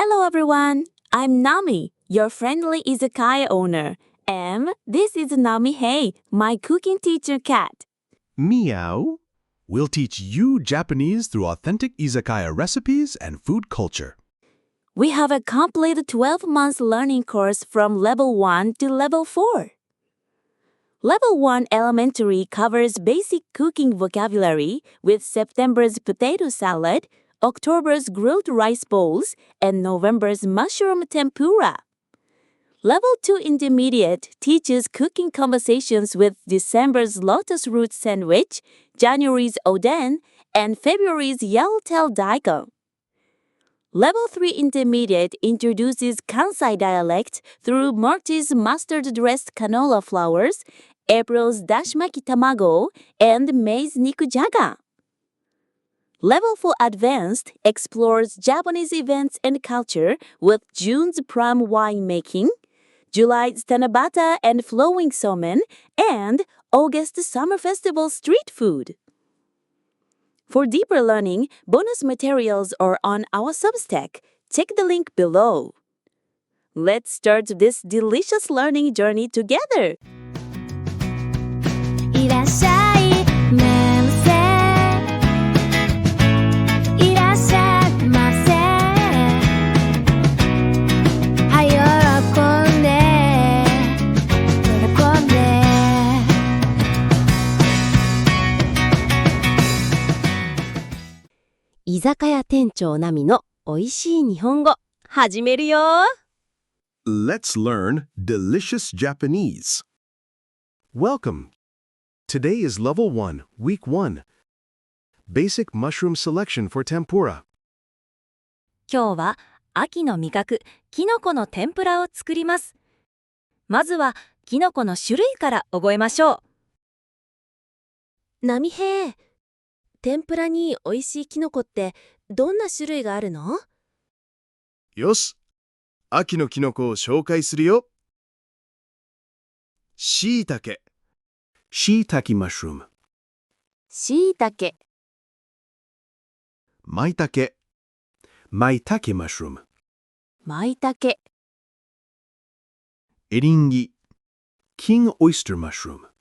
Hello everyone, I'm Nami, your friendly izakaya owner. And this is Nami Hey, my cooking teacher cat. Meow. We'll teach you Japanese through authentic izakaya recipes and food culture. We have a complete 12-month learning course from level 1 to level 4. Level 1 elementary covers basic cooking vocabulary with September's potato salad, October's grilled rice bowls, and November's mushroom tempura. Level 2 intermediate teaches cooking conversations with December's lotus root sandwich, January's oden, and February's yellowtail daikon. Level 3 intermediate introduces Kansai dialect through March's mustard-dressed canola flowers, April's dashmaki tamago, and May's nikujaga. Level 4 advanced explores Japanese events and culture with June's plum wine making, July's Tanabata and flowing somen, and August's summer festival street food. For deeper learning, bonus materials are on our Substack. Check the link below. Let's start this delicious learning journey together. いらっしゃいませいらっしゃいませはい喜んで喜んで居酒屋店長ナミのおいしい日本語始めるよ Let's learn delicious Japanese. Welcome. Today is Level 1, Week 1. Basic Mushroom Selection for Tempura. 今日は秋の味覚キノコの天ぷらを作ります。まずはキノコの種類から覚えましょう。ナミヘイ、天ぷらにおいしいキノコってどんな種類があるの？よし、秋のキノコを紹介するよ。しいたけ。Shiitake mushroom. しいたけ、まいたけ。Maitake mushroom. まいたけ、エリンギ。King oyster mushroom.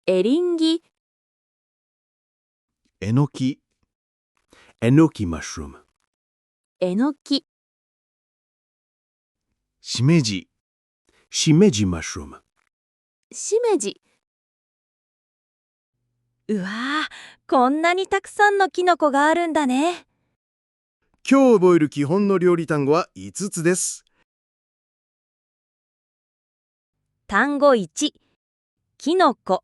エリンギ、えのき。Enoki mushroom. えのき、しめじ。Shimeji mushroom. しめじ。う。うわー、こんなにたくさんのキノコがあるんだね。今日覚える基本の料理単語は5つです。単語1、キノコ、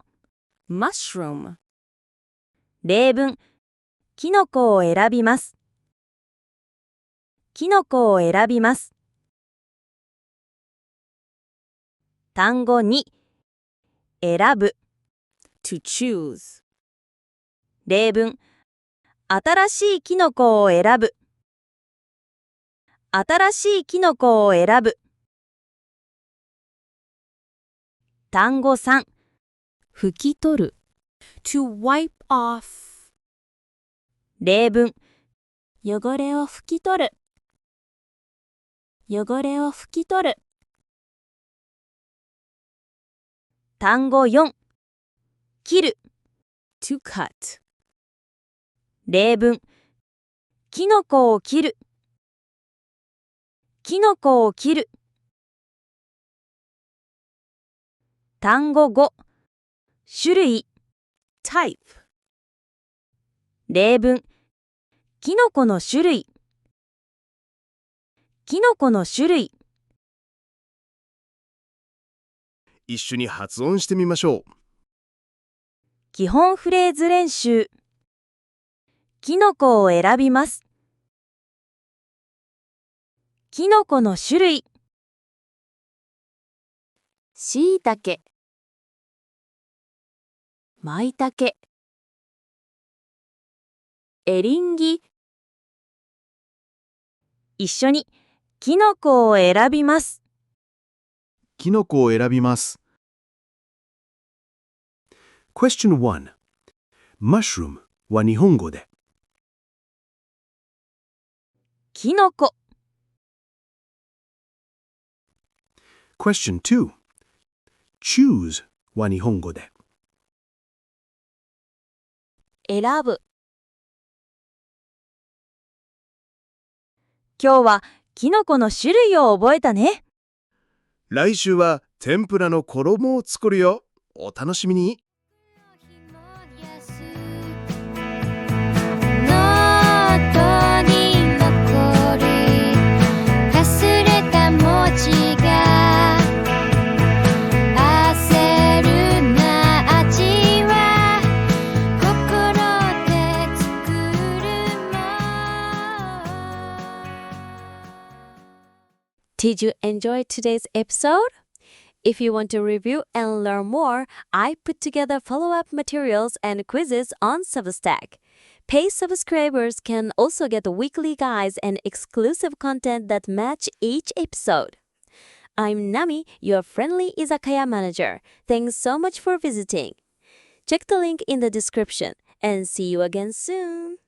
mushroom、例文、キノコを選びます。キノコを選びます。単語2、選ぶ、to choose、例文、新しいキノコを選ぶ。新しいキノコを選ぶ。単語3、拭き取る to wipe off 例文、汚れを拭き取る、汚れを拭き取る。単語4、切る。to cut、例文、キノコを切る。キノコを切る。単語5、種類。type、例文、キノコの種類。キノコの種類。一緒に発音してみましょう。基本フレーズ練習。キノコを選びます。キノコの種類。しいたけ、まいたけ、エリンギ。一緒にキノコを選びます。キノコを選びます。Question 1. Mushroom は日本語で。キノコ。Question 2. Choose は日本語で。選ぶ。今日はキノコの種類を覚えたね。来週は天ぷらの衣を作るよ。お楽しみに。ノートに残る忘れた文字が焦るな味は心で作るもん Did you enjoy today's episode? If you want to review and learn more, I put together follow-up materials and quizzes on Substack. Paid subscribers can also get weekly guides and exclusive content that match each episode. I'm Nami, your friendly izakaya manager. Thanks so much for visiting. Check the link in the description and see you again soon.